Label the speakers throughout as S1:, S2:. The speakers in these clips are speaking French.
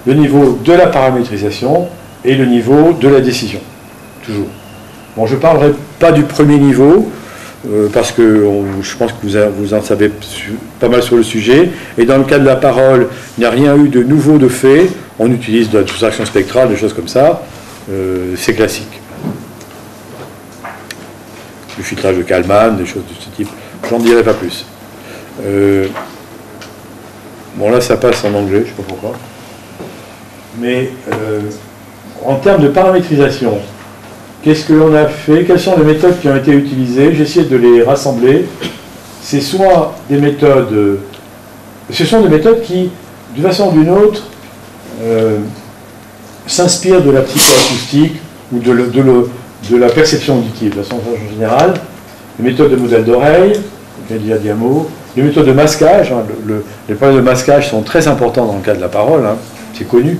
S1: le niveau de la paramétrisation et le niveau de la décision, toujours. Bon, je ne parlerai pas du premier niveau, parce que je pense que vous en savez pas mal sur le sujet, et dans le cas de la parole, il n'y a rien eu de nouveau de fait, on utilise de la soustraction spectrale, des choses comme ça, c'est classique. Le filtrage de Kalman, des choses de ce type, j'en dirai pas plus. Bon, là ça passe en anglais, je ne sais pas pourquoi. Mais en termes de paramétrisation, qu'est-ce que l'on a fait? Quelles sont les méthodes qui ont été utilisées? J'ai essayé de les rassembler. C'est soit des méthodes... ce sont des méthodes qui, d'une façon ou d'une autre, s'inspirent de la psychoacoustique ou de la perception auditive, de façon générale. Les méthodes de modèle d'oreille, Diamo, les méthodes de masquage. Hein, les problèmes de masquage sont très importants dans le cas de la parole, hein, c'est connu.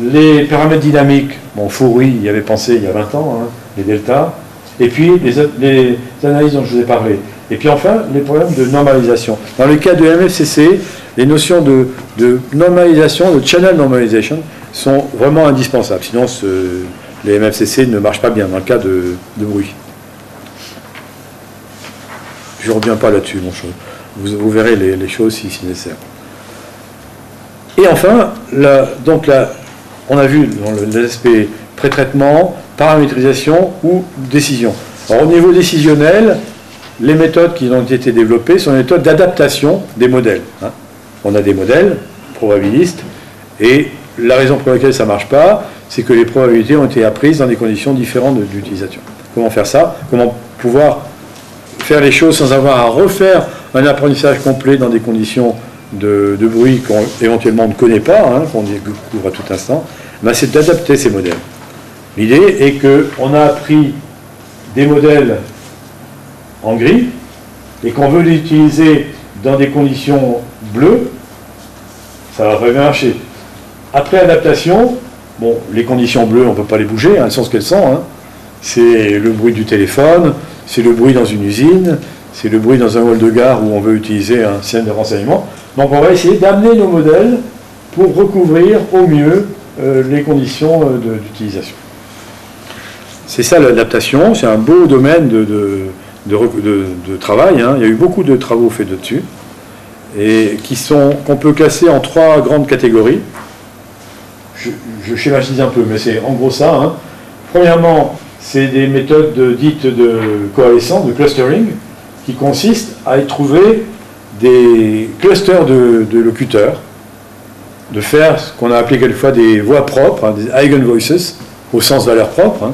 S1: Les paramètres dynamiques, bon, Foury y avait pensé il y a 20 ans, hein, les deltas, et puis les analyses dont je vous ai parlé. Et puis enfin, les problèmes de normalisation. Dans le cas de MFCC, les notions de normalisation, de channel normalization, sont vraiment indispensables. Sinon, les MFCC ne marchent pas bien dans le cas de bruit. Je ne reviens pas là-dessus, vous verrez les choses si nécessaire. Et enfin, on a vu dans l'aspect pré-traitement, paramétrisation ou décision. Alors, au niveau décisionnel, les méthodes qui ont été développées sont des méthodes d'adaptation des modèles. Hein. On a des modèles probabilistes, et la raison pour laquelle ça ne marche pas, c'est que les probabilités ont été apprises dans des conditions différentes d'utilisation. Comment faire ça? Comment pouvoir faire les choses sans avoir à refaire un apprentissage complet dans des conditions de bruit qu'on éventuellement ne connaît pas, hein, qu'on découvre à tout instant, ben c'est d'adapter ces modèles. L'idée est qu'on a appris des modèles en gris et qu'on veut les utiliser dans des conditions bleues, ça va pas bien marcher. Après adaptation, bon, les conditions bleues, on ne peut pas les bouger, hein, elles sont ce qu'elles sont. Hein. C'est le bruit du téléphone, c'est le bruit dans une usine, c'est le bruit dans un hall de gare où on veut utiliser un système de renseignement. Donc on va essayer d'amener nos modèles pour recouvrir au mieux les conditions d'utilisation. C'est ça l'adaptation, c'est un beau domaine de travail, hein. Il y a eu beaucoup de travaux faits dessus, et qu'on peut classer en 3 grandes catégories. Je schématise un peu, mais c'est en gros ça. Hein. Premièrement, c'est des méthodes dites de coalescence, de clustering, qui consistent à y trouver des clusters de locuteurs, de faire ce qu'on a appelé quelquefois des voix propres, hein, des eigenvoices, au sens valeur propre, hein,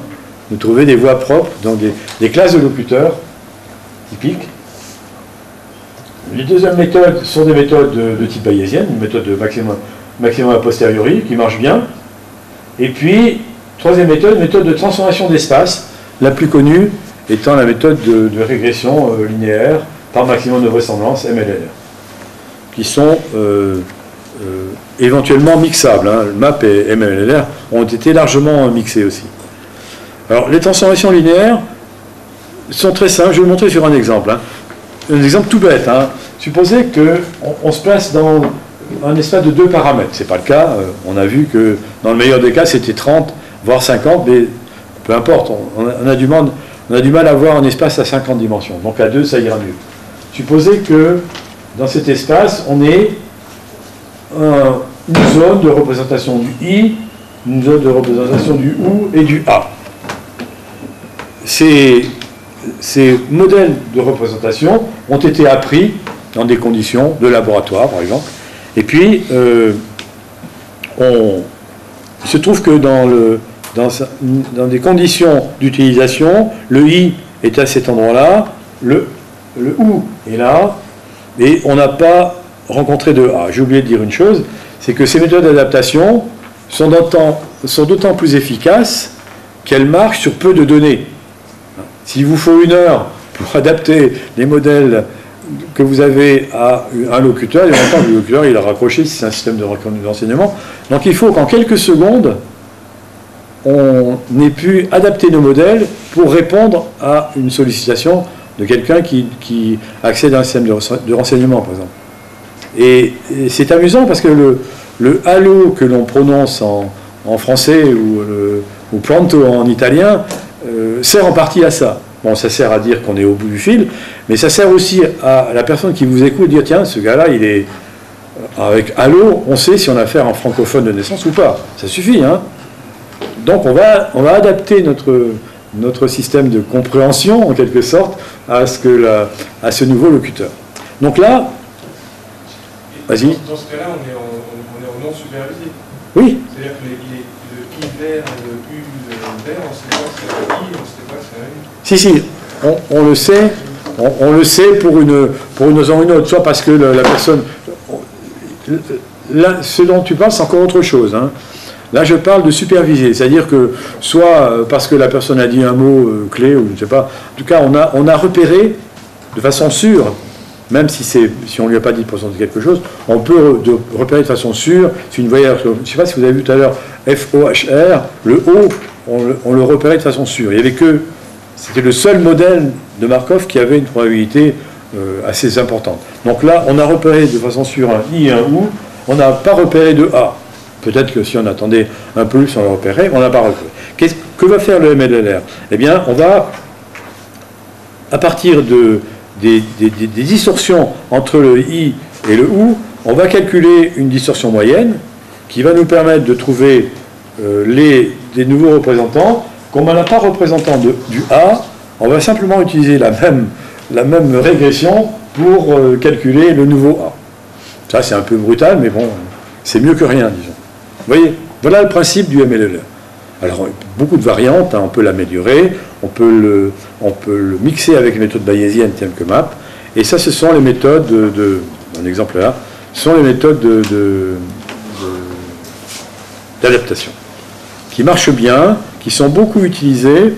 S1: de trouver des voix propres dans des classes de locuteurs typiques. Les deuxièmes méthodes sont des méthodes de type bayésienne, une méthode de maximum a posteriori, qui marche bien. Et puis, troisième méthode, une méthode de transformation d'espace, la plus connue étant la méthode de régression linéaire par maximum de vraisemblance, MLLR, qui sont éventuellement mixables. Hein. Le MAP et MLLR ont été largement mixés aussi. Alors, les transformations linéaires sont très simples. Je vais vous montrer sur un exemple. Hein. Un exemple tout bête. Hein. Supposez qu'on se place dans un espace de 2 paramètres. Ce n'est pas le cas. On a vu que dans le meilleur des cas, c'était 30, voire 50, mais peu importe. On a du mal à voir un espace à 50 dimensions. Donc à 2, ça ira mieux. Supposez que dans cet espace, on ait une zone de représentation du I, une zone de représentation du OU et du A. Ces modèles de représentation ont été appris dans des conditions de laboratoire, par exemple. Et puis, il se trouve que dans des conditions d'utilisation, le I est à cet endroit-là, le OU est là, et on n'a pas rencontré de A. J'ai oublié de dire une chose, c'est que ces méthodes d'adaptation sont d'autant plus efficaces qu'elles marchent sur peu de données. S'il vous faut 1 heure pour adapter les modèles que vous avez à un locuteur, il y a longtemps que le locuteur il a raccroché si c'est un système de renseignement. Donc il faut qu'en quelques secondes, on ait pu adapter nos modèles pour répondre à une sollicitation de quelqu'un qui accède à un système de renseignement, par exemple. Et c'est amusant parce que le halo que l'on prononce en français ou planto en italien sert en partie à ça. Bon, ça sert à dire qu'on est au bout du fil, mais ça sert aussi à la personne qui vous écoute de dire tiens, ce gars-là, il est avec halo, on sait si on a affaire à un francophone de naissance ou pas. Ça suffit, hein. Donc on va adapter notre système de compréhension, en quelque sorte, à ce nouveau locuteur. Donc là, vas-y.
S2: Dans ce cas-là, on est en non supervisé.
S1: Oui.
S2: C'est-à-dire que le I vert et le U vert, on ne sait pas si c'est un I, on ne sait pas si c'est un U.
S1: Si, on le sait. On le sait pour une raison ou une autre, soit parce que la personne... Là, ce dont tu parles, c'est encore autre chose, hein. Là, je parle de superviser, c'est-à-dire que soit parce que la personne a dit un mot clé, ou je ne sais pas, en tout cas, on a repéré de façon sûre, même si on ne lui a pas dit de présenter quelque chose, on peut repérer de façon sûre, si une voyage, je ne sais pas si vous avez vu tout à l'heure, FOHR, le O, on le repérait de façon sûre. Il y avait que, c'était le seul modèle de Markov qui avait une probabilité assez importante. Donc là, on a repéré de façon sûre un I et un OU, on n'a pas repéré de A. Peut-être que si on attendait un peu plus, on le repérait, on n'a pas repéré. Que va faire le MLLR? Eh bien, on va, à partir des distorsions entre le I et le OU, on va calculer une distorsion moyenne qui va nous permettre de trouver des nouveaux représentants. Comme on n'a pas représentant du A, on va simplement utiliser la même régression pour calculer le nouveau A. Ça, c'est un peu brutal, mais bon, c'est mieux que rien, disons. Vous voyez, voilà le principe du MLLR. Alors, beaucoup de variantes, hein, on peut l'améliorer, on peut le mixer avec les méthodes bayésiennes telles que MAP, et ça, ce sont les méthodes un exemple là, ce sont les méthodes d'adaptation, qui marchent bien, qui sont beaucoup utilisées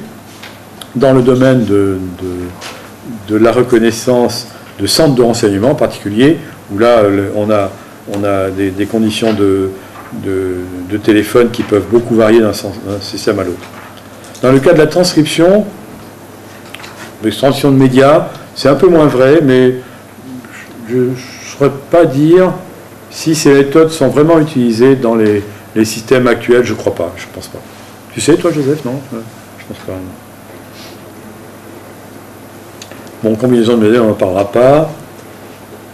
S1: dans le domaine de la reconnaissance de centres de renseignement en particulier, où là, on a des conditions de téléphone qui peuvent beaucoup varier d'un système à l'autre. Dans le cas de la transcription de médias, c'est un peu moins vrai, mais je ne saurais pas dire si ces méthodes sont vraiment utilisées dans les systèmes actuels. Je ne crois pas, je ne pense pas. Tu sais, toi, Joseph, non? Je ne pense pas. Bon, combinaison de médias, on n'en parlera pas.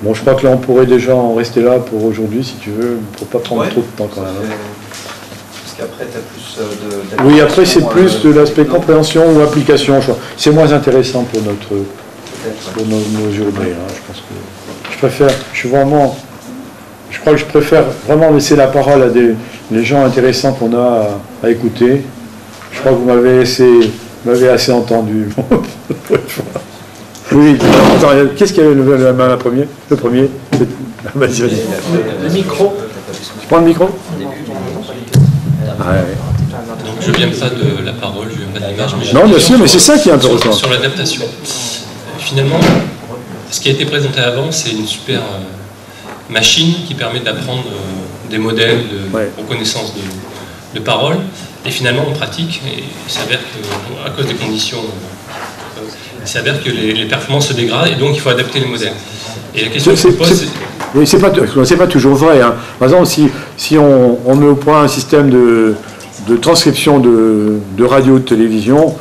S1: Bon, je crois que là, on pourrait déjà en rester là pour aujourd'hui, si tu veux, pour ne pas prendre trop de temps quand même.
S3: Parce qu'après, tu as plus de...
S1: Oui, après, c'est plus de l'aspect compréhension ou application. C'est moins intéressant pour nos journées. Hein. Je pense que je préfère, je crois que je préfère vraiment laisser la parole à les gens intéressants qu'on a à écouter. Je crois que vous m'avez assez entendu. Oui, qu'est-ce qu'il y avait la main premier? Le premier. Vas-y, vas-y.
S4: Le micro.
S1: Tu prends le micro?
S4: Donc je ne viens pas de la parole, je ne viens pas de l'image.
S1: Non, bien sûr, mais c'est ça qui est intéressant.
S4: Sur l'adaptation. Finalement, ce qui a été présenté avant, c'est une super machine qui permet d'apprendre des modèles de reconnaissance de parole. Et finalement, en pratique, il s'avère qu'à cause des conditions... il s'avère que les performances se dégradent et donc il faut adapter les modèles. Et la question que je pose,
S1: mais c'est pas toujours vrai. Hein. Par exemple, si on met au point un système de transcription de radio, de télévision,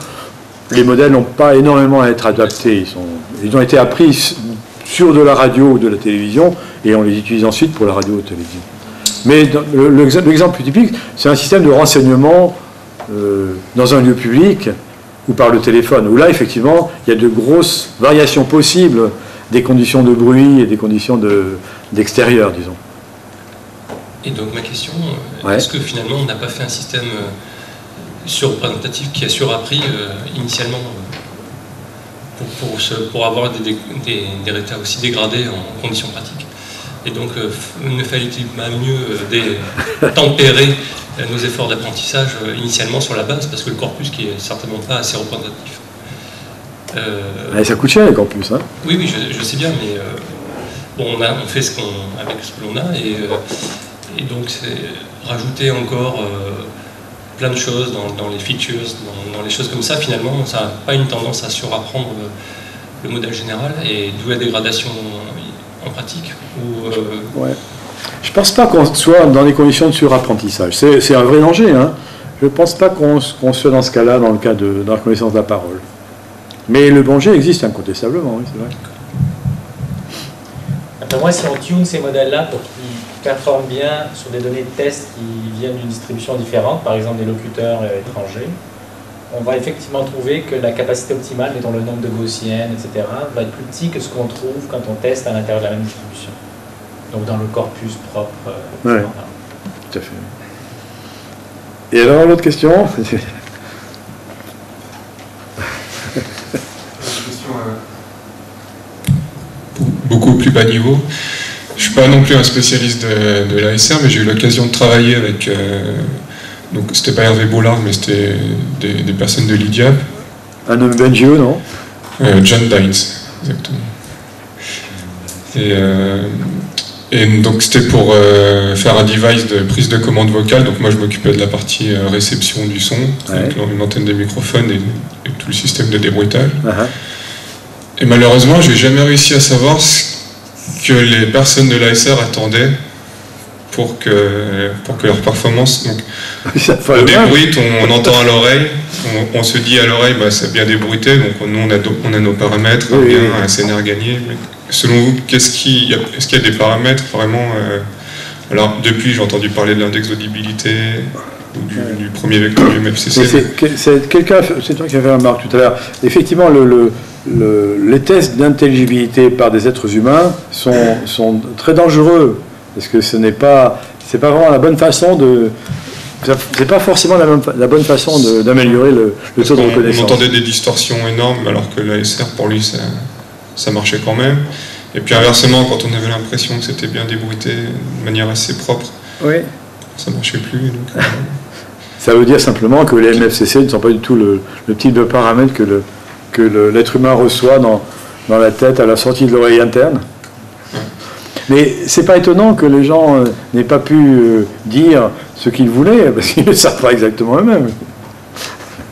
S1: les modèles n'ont pas énormément à être adaptés. Ils ont été appris sur de la radio ou de la télévision et on les utilise ensuite pour la radio ou la télévision. Mais l'exemple plus typique, c'est un système de renseignement dans un lieu public ou par le téléphone, où là, effectivement, il y a de grosses variations possibles des conditions de bruit et des conditions d'extérieur, disons.
S4: Et donc ma question, est-ce que finalement on n'a pas fait un système surreprésentatif qui a surappris initialement pour avoir des résultats aussi dégradés en conditions pratiques? Et donc ne fallait-il pas mieux tempérer nos efforts d'apprentissage initialement sur la base, parce que le corpus qui est certainement pas assez représentatif.
S1: Ça coûte cher les corpus, hein?
S4: Oui, je sais bien, mais bon, on fait avec ce que l'on a, et donc c'est rajouter encore plein de choses dans les features, dans les choses comme ça, finalement, ça n'a pas une tendance à surapprendre le modèle général, et d'où la dégradation en pratique.
S1: Je ne pense pas qu'on soit dans des conditions de surapprentissage. C'est un vrai danger. Hein. Je ne pense pas qu'on soit dans ce cas-là, dans le cas de la reconnaissance de la parole. Mais le danger existe incontestablement, oui, c'est vrai.
S5: Après moi, si on tune ces modèles-là pour qu'ils performent bien sur des données de test qui viennent d'une distribution différente, par exemple des locuteurs étrangers, on va effectivement trouver que la capacité optimale, mettons le nombre de gaussiennes, etc., va être plus petit que ce qu'on trouve quand on teste à l'intérieur de la même distribution. Donc dans le corpus propre.
S1: Oui, tout à fait. Et alors, l'autre question?
S6: Beaucoup plus bas niveau. Je ne suis pas non plus un spécialiste de l'ASR, mais j'ai eu l'occasion de travailler avec... donc c'était pas Hervé Bollard, mais c'était des personnes de l'IDIAP.
S1: Un homme NGO, non?
S6: John Dines, exactement. Et donc c'était pour faire un device de prise de commande vocale. Donc moi je m'occupais de la partie réception du son, avec une antenne de microphone et tout le système de débruitage. Et malheureusement, je n'ai jamais réussi à savoir ce que les personnes de l'ASR attendaient pour que leur performance... Donc, on débruite, on entend à l'oreille, on se dit à l'oreille, bah, c'est bien débruité, donc nous on a nos paramètres, un CNR gagné. Mais selon vous, est-ce qu'il y a des paramètres vraiment... alors depuis, j'ai entendu parler de l'index d'audibilité, du premier vecteur du MFCC.
S1: C'est toi qui as fait la remarque tout à l'heure. Effectivement, les tests d'intelligibilité par des êtres humains sont très dangereux, parce que c'est pas vraiment la bonne façon de... C'est pas forcément la bonne façon d'améliorer le taux de reconnaissance.
S6: On entendait des distorsions énormes, alors que l'ASR, pour lui, ça marchait quand même. Et puis inversement, quand on avait l'impression que c'était bien débruité de manière assez propre, ça marchait plus. Donc,
S1: ça veut dire simplement que les MFCC ne sont pas du tout le type de paramètre que l'être humain reçoit dans la tête à la sortie de l'oreille interne. Mais c'est pas étonnant que les gens n'aient pas pu dire ce qu'ils voulaient, parce qu'ils ne savent pas exactement eux-mêmes.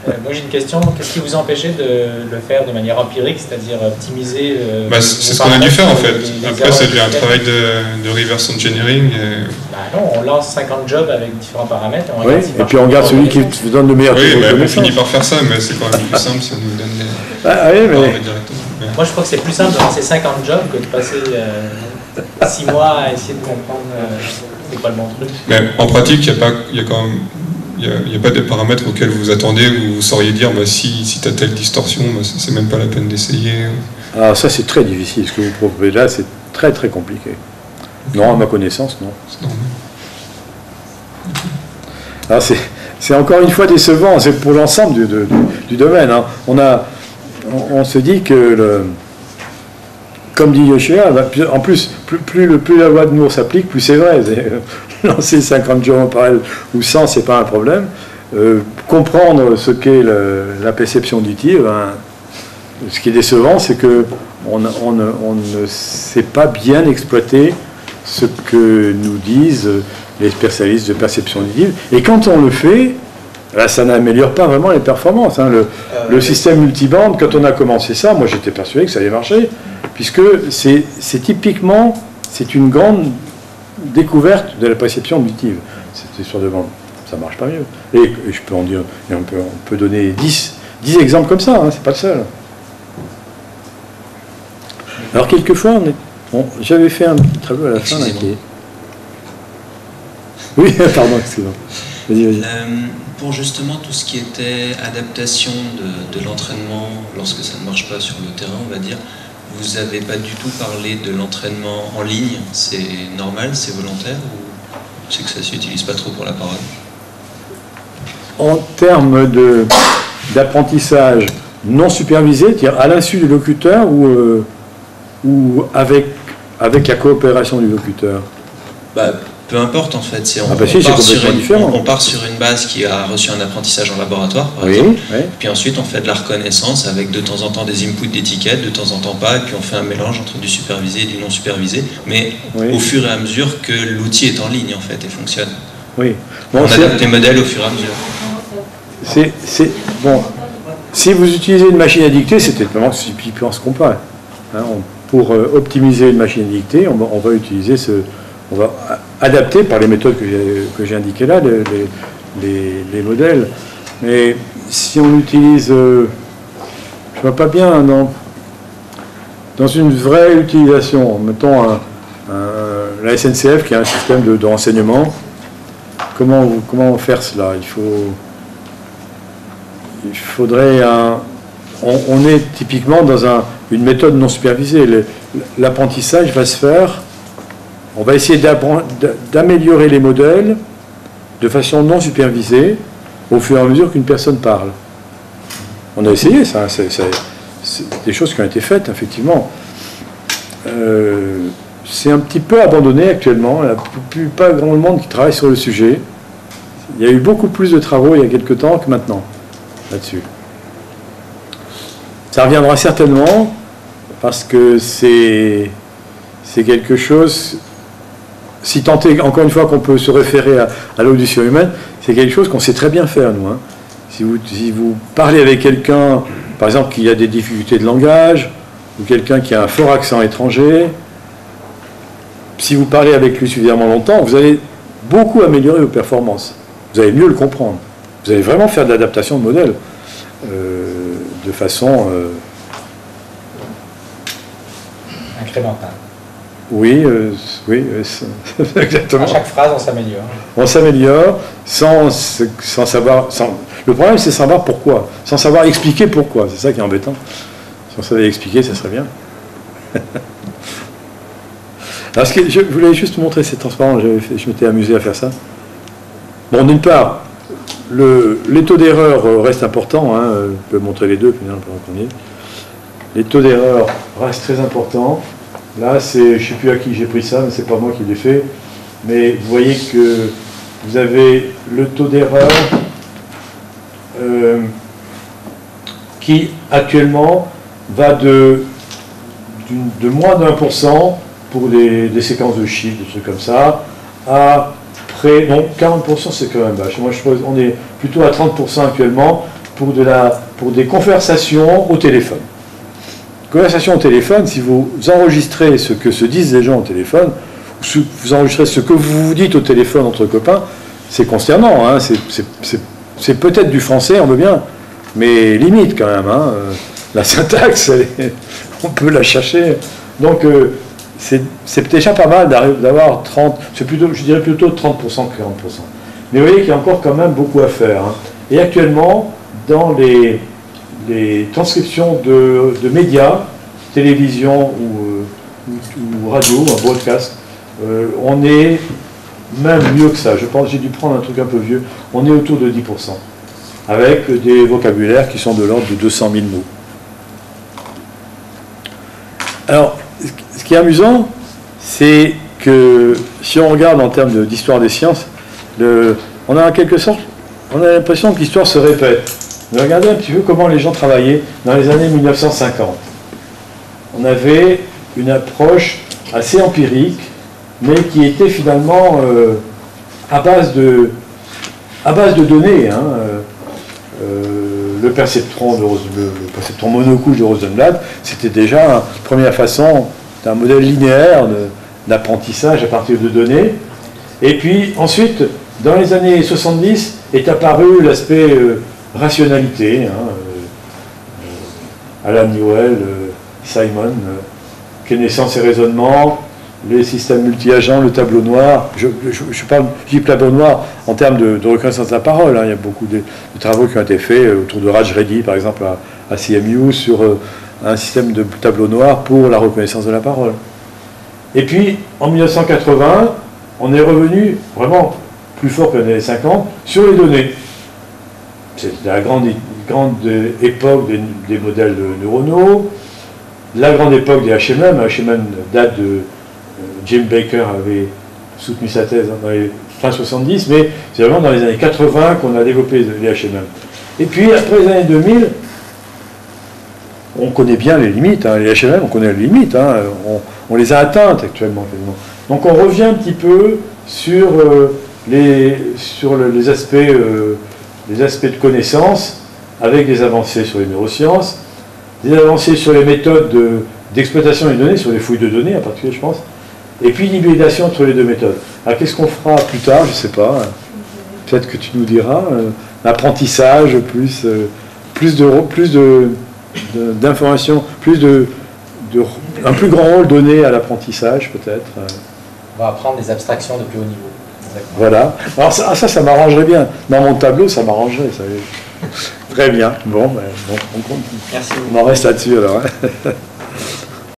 S5: Moi j'ai une question, qu'est-ce qui vous empêchait de le faire de manière empirique, c'est-à-dire optimiser...
S6: c'est ce qu'on a dû faire en fait. Après ça devient un travail de reverse engineering.
S5: Non, on lance 50 jobs avec différents paramètres.
S1: Et puis on regarde celui qui vous donne le meilleur taux de reconnaissance.
S6: On finit par faire ça, mais c'est quand même plus simple si on nous donne les
S5: paramètres directement. Moi je crois que c'est plus simple de lancer 50 jobs que de passer 6 mois à essayer de comprendre c'est quoi le bon truc.
S6: Mais en pratique, il n'y a pas de paramètres auxquels vous vous attendez, où vous sauriez dire si tu as telle distorsion, c'est même pas la peine d'essayer.
S1: Alors ça c'est très difficile, ce que vous proposez là, c'est très très compliqué. Non, à ma connaissance, non.
S6: C'est normal.
S1: Alors c'est encore une fois décevant, c'est pour l'ensemble du domaine. Hein. On se dit que, comme dit Yoshia, en plus, plus la loi de Moore s'applique, plus c'est vrai. Lancer 50 jours en parallèle ou 100, c'est pas un problème. Comprendre ce qu'est la perception auditive, ce qui est décevant, c'est qu'on ne sait pas bien exploiter ce que nous disent les spécialistes de perception auditive. Et quand on le fait, là, ça n'améliore pas vraiment les performances. Hein. Le système multibande, quand on a commencé ça, moi j'étais persuadé que ça allait marcher, puisque c'est typiquement, c'est une grande découverte de la perception auditive. C'était sur demande. Ça marche pas mieux. Et je peux en dire, on peut donner 10 exemples comme ça, hein, c'est pas le seul. Alors quelquefois, j'avais fait un petit travail à la fin. Oui, pardon, excusez-moi. Vas-y.
S7: Pour justement tout ce qui était adaptation de l'entraînement lorsque ça ne marche pas sur le terrain, on va dire, vous n'avez pas du tout parlé de l'entraînement en ligne. C'est normal, c'est volontaire, ou c'est que ça ne s'utilise pas trop pour la parole?
S1: En termes d'apprentissage non supervisé, c'est-à-dire à l'insu du locuteur ou avec la coopération du locuteur?
S7: Peu importe en fait,
S1: on
S7: part sur une base qui a reçu un apprentissage en laboratoire par exemple, puis ensuite on fait de la reconnaissance avec de temps en temps des inputs d'étiquettes, de temps en temps pas, et puis on fait un mélange entre du supervisé et du non supervisé, mais au fur et à mesure que l'outil est en ligne en fait et fonctionne.
S1: Oui.
S7: Bon, on adapte les modèles au fur et à mesure.
S1: Bon. Si vous utilisez une machine à dicter, c'est vraiment ce qu'on parle. Hein, pour optimiser une machine à dicter, on va utiliser on va adapter par les méthodes que j'ai indiquées là les modèles. Mais si on utilise, je vois pas bien, non, dans une vraie utilisation, mettons la SNCF qui a un système de renseignement, comment faire cela? Il faudrait on est typiquement dans une méthode non supervisée. L'apprentissage va se faire, on va essayer d'améliorer les modèles de façon non supervisée au fur et à mesure qu'une personne parle. On a essayé ça, c'est des choses qui ont été faites, effectivement. C'est un petit peu abandonné actuellement, il n'y a pas grand monde qui travaille sur le sujet. Il y a eu beaucoup plus de travaux il y a quelques temps que maintenant, là-dessus. Ça reviendra certainement, parce que c'est quelque chose, si tant est, encore une fois, qu'on peut se référer à l'audition humaine, c'est quelque chose qu'on sait très bien faire, nous. Hein. Si vous parlez avec quelqu'un, par exemple, qui a des difficultés de langage, ou quelqu'un qui a un fort accent étranger, si vous parlez avec lui suffisamment longtemps, vous allez beaucoup améliorer vos performances. Vous allez mieux le comprendre. Vous allez vraiment faire de l'adaptation de modèle de façon...
S5: incrémentale.
S1: Oui, exactement.
S5: À chaque phrase, on s'améliore.
S1: On s'améliore sans savoir... Le problème, c'est savoir pourquoi. Sans savoir expliquer pourquoi. C'est ça qui est embêtant. Si on savait expliquer, ça serait bien. Alors, je voulais juste montrer, c'est transparent, je m'étais amusé à faire ça. Bon, d'une part, les taux d'erreur restent importants, hein, je peux montrer les deux, finalement, pendant qu'on y est. Les taux d'erreur restent très importants. Là, je ne sais plus à qui j'ai pris ça, mais c'est pas moi qui l'ai fait. Mais vous voyez que vous avez le taux d'erreur qui, actuellement, va de moins d'1% pour des séquences de chiffres, des trucs comme ça, à près, non, 40% c'est quand même vache. Moi, on est plutôt à 30% actuellement pour des conversations au téléphone. Conversation au téléphone, si vous enregistrez ce que se disent les gens au téléphone, vous enregistrez ce que vous vous dites au téléphone entre copains, c'est consternant, hein, c'est peut-être du français, on veut bien, mais limite quand même, hein, la syntaxe, on peut la chercher. Donc, c'est déjà pas mal d'avoir 30, je dirais plutôt 30% que 40%. Mais vous voyez qu'il y a encore quand même beaucoup à faire. Hein. Et actuellement, dans les transcriptions de médias, télévision ou radio, un broadcast, on est même mieux que ça. Je pense que j'ai dû prendre un truc un peu vieux. On est autour de 10%, avec des vocabulaires qui sont de l'ordre de 200 000 mots. Alors, ce qui est amusant, c'est que si on regarde en termes d'histoire des sciences, on a en quelque sorte, on a l'impression que l'histoire se répète. Mais regardez un petit peu comment les gens travaillaient dans les années 1950. On avait une approche assez empirique, mais qui était finalement à base de données. Hein, le perceptron monocouche de Rosenblatt, c'était déjà une première façon d'un modèle linéaire d'apprentissage à partir de données. Et puis ensuite, dans les années 70, est apparu l'aspect rationalité. Hein, Alan Newell, Simon, connaissance et raisonnement, les systèmes multi-agents, le tableau noir. Je dis tableau noir en termes de reconnaissance de la parole. Hein. Il y a beaucoup de travaux qui ont été faits autour de Raj Reddy, par exemple, à CMU, sur un système de tableau noir pour la reconnaissance de la parole. Et puis, en 1980, on est revenu vraiment plus fort que les années 50 sur les données. C'est la grande époque des modèles neuronaux, la grande époque des HMM. HMM date de... Jim Baker avait soutenu sa thèse dans les fin 70, mais c'est vraiment dans les années 80 qu'on a développé les HMM. Et puis, après les années 2000, on connaît bien les limites. Hein. Les HMM, on connaît les limites. Hein. On les a atteintes actuellement. Donc, on revient un petit peu sur les aspects de connaissance, avec des avancées sur les neurosciences, des avancées sur les méthodes d'exploitation des données, sur les fouilles de données en particulier, je pense, Et puis l'hybridation entre les deux méthodes. Alors qu'est-ce qu'on fera plus tard? Je ne sais pas. Peut-être que tu nous diras. L'apprentissage, d'informations, un plus grand rôle donné à l'apprentissage peut-être.
S5: On va apprendre des abstractions de plus haut niveau. Exactement.
S1: Voilà. Alors ça m'arrangerait bien. Dans mon tableau, ça m'arrangerait. Très bien. Bon, on en reste là-dessus alors.